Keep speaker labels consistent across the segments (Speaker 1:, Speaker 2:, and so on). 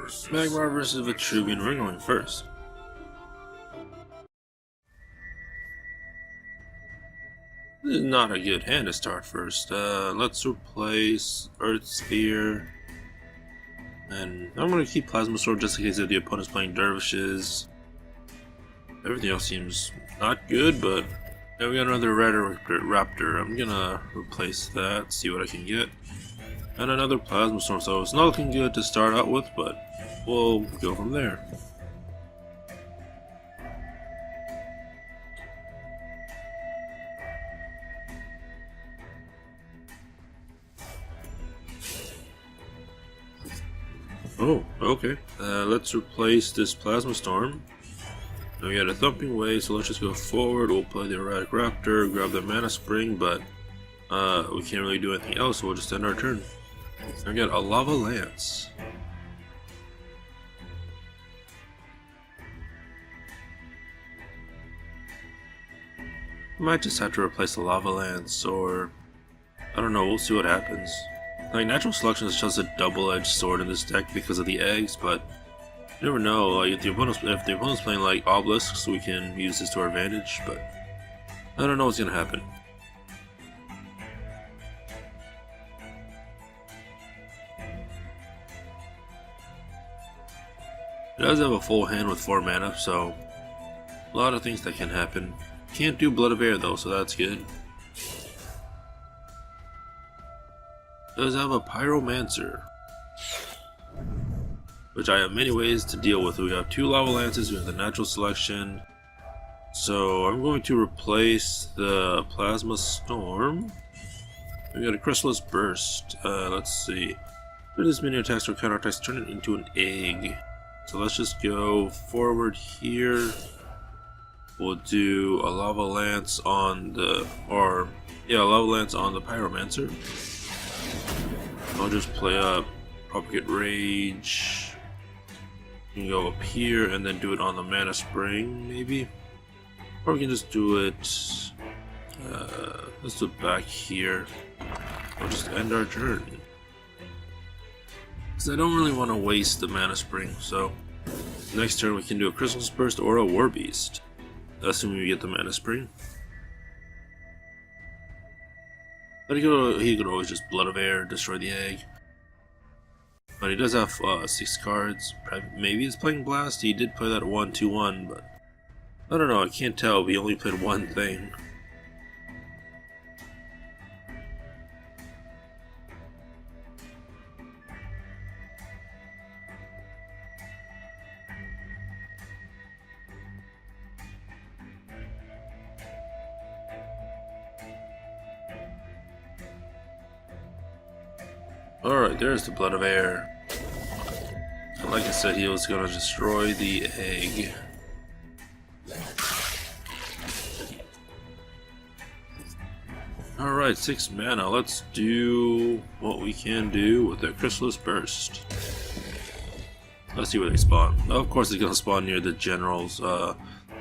Speaker 1: Magmar versus Vitruvian, we're going first. This is not a good hand to start first. Let's replace Earth Sphere. And I'm going to keep Plasma Sword just in case if the opponent's playing Dervishes. Everything else seems not good, but yeah, we got another Raptor. I'm going to replace that, see what I can get. And another Plasma Storm, so it's not looking good to start out with, but we'll go from there. Oh, okay. Let's replace this Plasma Storm. Now we got a Thumping Wave, so let's just go forward. We'll play the Erratic Raptor, grab the Mana Spring, but we can't really do anything else, so we'll just end our turn. And we got a Lava Lance. Might just have to replace the Lava Lance, or I don't know, we'll see what happens. Like, Natural Selection is just a double-edged sword in this deck because of the eggs, but you never know. Like, if the opponent's playing like Obelisks, we can use this to our advantage, but I don't know what's gonna happen. It does have a full hand with 4 mana, so a lot of things that can happen. Can't do Blood of Air though, so that's good. Does have a Pyromancer, which I have many ways to deal with. We have 2 Lava Lances, we have the Natural Selection. So I'm going to replace the Plasma Storm. We got a Chrysalis Burst. Let's see. For this mini attacks or counter attacks, turn it into an egg. So let's just go forward here. We'll do a Lava Lance on the, Lava Lance on the Pyromancer. I'll just play up Propagate Rage. You can go up here and then do it on the Mana Spring, maybe. Or we can just do it, let's do it back here. We'll just end our turn. Because I don't really want to waste the Mana Spring, so next turn we can do a Chrysalis Burst or a War Beast, assuming we get the Mana Spring. But he could always just Blood of Air, destroy the egg. But he does have 6 cards. Maybe he's playing Blast. He did play that 1/2/1, but I don't know. I can't tell. We only played one thing. Alright, there's the Blood of Air. And like I said, he was gonna destroy the egg. Alright, 6 mana. Let's do what we can do with the Chrysalis Burst. Let's see where they spawn. Of course, it's gonna spawn near the generals.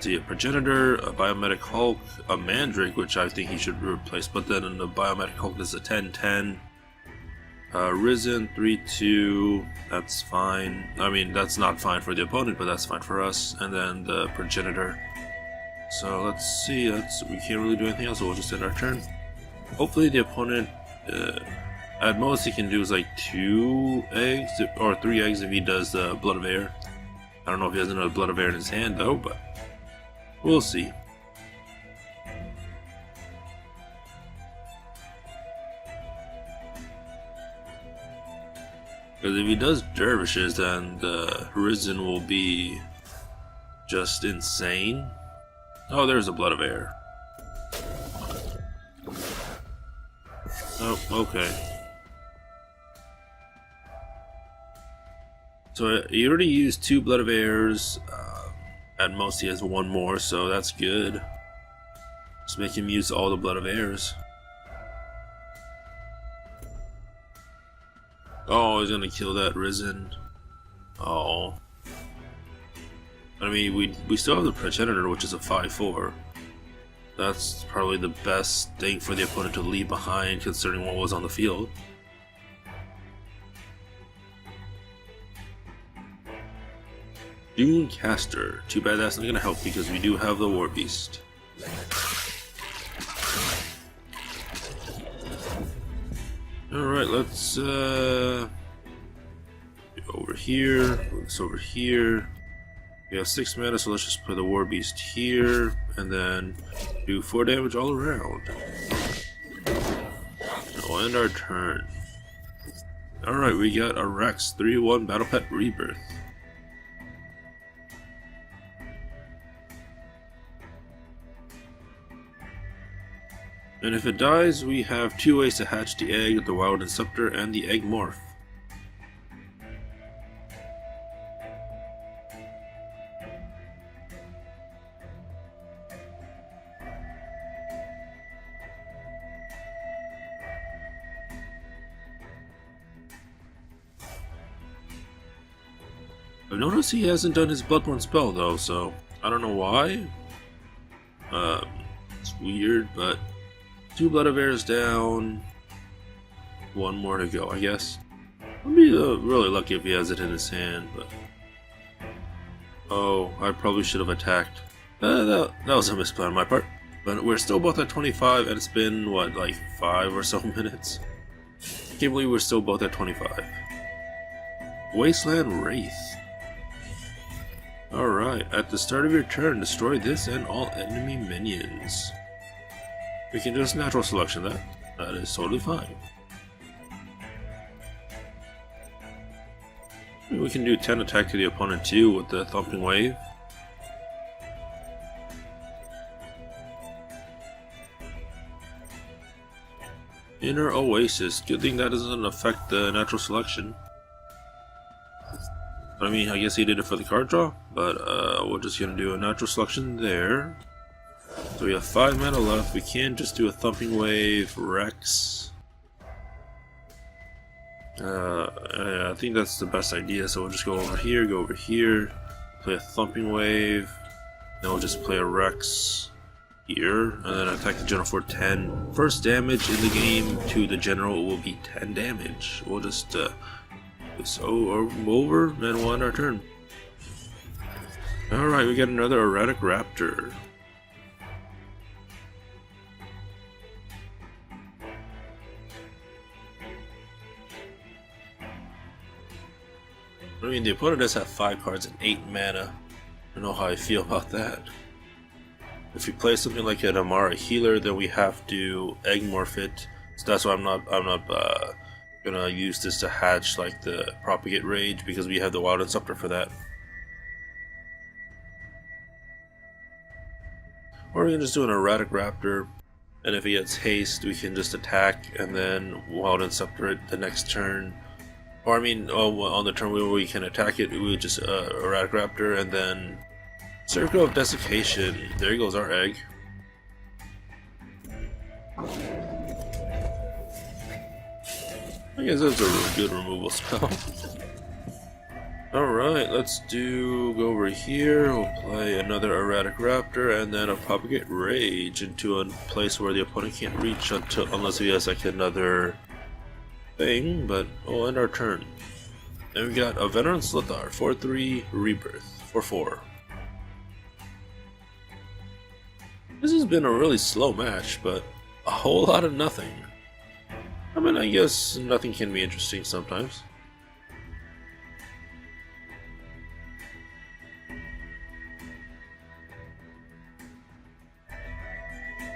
Speaker 1: See, a Progenitor, a Biometric Hulk, a Mandrake, which I think he should replace, but then in the Biometric Hulk is a 10/10. Risen 3/2, that's fine. I mean, that's not fine for the opponent, but that's fine for us. And then the Progenitor. So let's see, we can't really do anything else, so we'll just end our turn. Hopefully the opponent, at most he can do is like 2 eggs, or 3 eggs if he does the Blood of Air. I don't know if he has another Blood of Air in his hand though, but we'll see. Because if he does Dervishes, then the Risen will be just insane. Oh, there's a Blood of Air. Oh, okay. So he already used 2 Blood of Airs. At most he has 1 more, so that's good. Just make him use all the Blood of Airs. Oh, he's gonna kill that Risen. Oh. I mean, we still have the Progenitor, which is a 5/4. That's probably the best thing for the opponent to leave behind, considering what was on the field. Doomcaster. Too bad that's not gonna help because we do have the War Beast. Alright, let's over here, put this over here. We have 6 mana, so let's just put the War Beast here, and then do 4 damage all around. We'll end our turn. Alright, we got a Rex 3/1 Battle Pet Rebirth. And if it dies, we have 2 ways to hatch the egg, the Wild Inceptor, and the Egg Morph. I've noticed he hasn't done his Bloodborne spell though, so I don't know why. It's weird, but 2 Blood of Airs down, 1 more to go, I guess. I'd be really lucky if he has it in his hand, but... Oh, I probably should have attacked. That was a misplan on my part. But we're still both at 25, and it's been, what, like 5 or so minutes? I can't believe we're still both at 25. Wasteland Wraith. Alright, at the start of your turn, destroy this and all enemy minions. We can just natural selection that. That is totally fine. We can do 10 attack to the opponent too with the Thumping Wave. Inner Oasis. Good thing that doesn't affect the natural selection. I mean, I guess he did it for the card draw, but we're just gonna do a natural selection there. So we have 5 mana left. We can just do a Thumping Wave, Rex. I think that's the best idea. So we'll just go over here, play a Thumping Wave. Then we'll just play a Rex here, and then attack the general for 10. First damage in the game to the general will be 10 damage. We'll just over and we'll end our turn. Alright, we got another Erratic Raptor. I mean, the opponent does have 5 cards and 8 mana. I don't know how I feel about that. If we play something like an Amara Healer, then we have to Egg Morph it. So that's why I'm not gonna use this to hatch like the Propagate Rage, because we have the Wild Inceptor for that. Or we can just do an Erratic Raptor, and if he gets haste, we can just attack and then Wild Inceptor it the next turn. Or I mean, on the turn where we can attack it, we would just Erratic Raptor and then Circle of Desiccation. There goes our egg. I guess that's a really good removal spell. Alright, let's go over here. We'll play another Erratic Raptor and then a Propagate Rage into a place where the opponent can't reach unless he has like another thing, but we'll end our turn. Then we got a Veteran Slithar, 4/3 Rebirth, 4/4. This has been a really slow match, but a whole lot of nothing. I mean, I guess nothing can be interesting sometimes.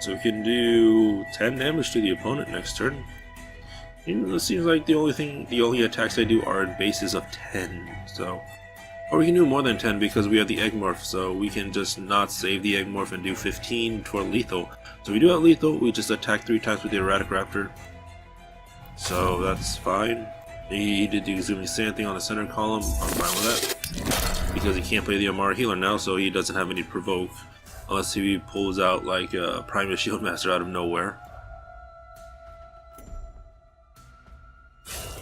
Speaker 1: So we can do 10 damage to the opponent next turn. It seems like the only attacks I do are in bases of 10, so... Or we can do more than 10 because we have the Egg Morph, so we can just not save the Egg Morph and do 15 for lethal. So we do have lethal, we just attack 3 times with the Erratic Raptor. So that's fine. He did the Zooming Sand thing on the center column, I'm fine with that. Because he can't play the Amara Healer now, so he doesn't have any provoke. Unless he pulls out like a Primal Shieldmaster out of nowhere.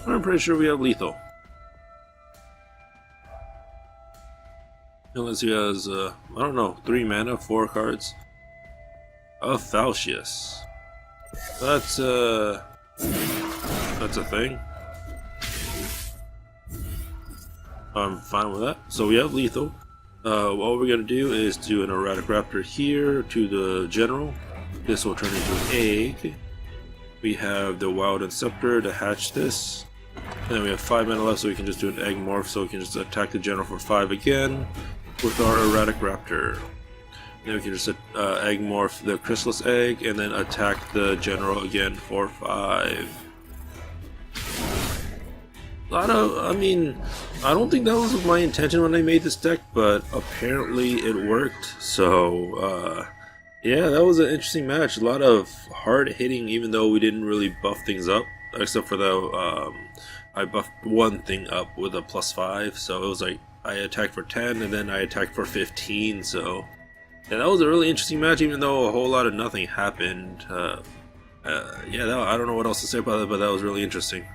Speaker 1: I'm pretty sure we have lethal. Unless he has, I don't know, 3 mana, 4 cards. Falcius. That's a thing. I'm fine with that. So we have lethal. What we're gonna do is do an erratic raptor here to the general. This will turn into an egg. We have the wild inceptor to hatch this. And then we have 5 mana left, so we can just do an egg morph, so we can just attack the general for 5 again with our erratic raptor. Then we can just egg morph the chrysalis egg and then attack the general again for 5. I mean, I don't think that was my intention when I made this deck, but apparently it worked. So, yeah, that was an interesting match. A lot of hard hitting, even though we didn't really buff things up, except for the, I buffed one thing up with a +5, so it was like, I attacked for 10, and then I attacked for 15, so... Yeah, that was a really interesting match, even though a whole lot of nothing happened. Yeah, I don't know what else to say about it, but that was really interesting.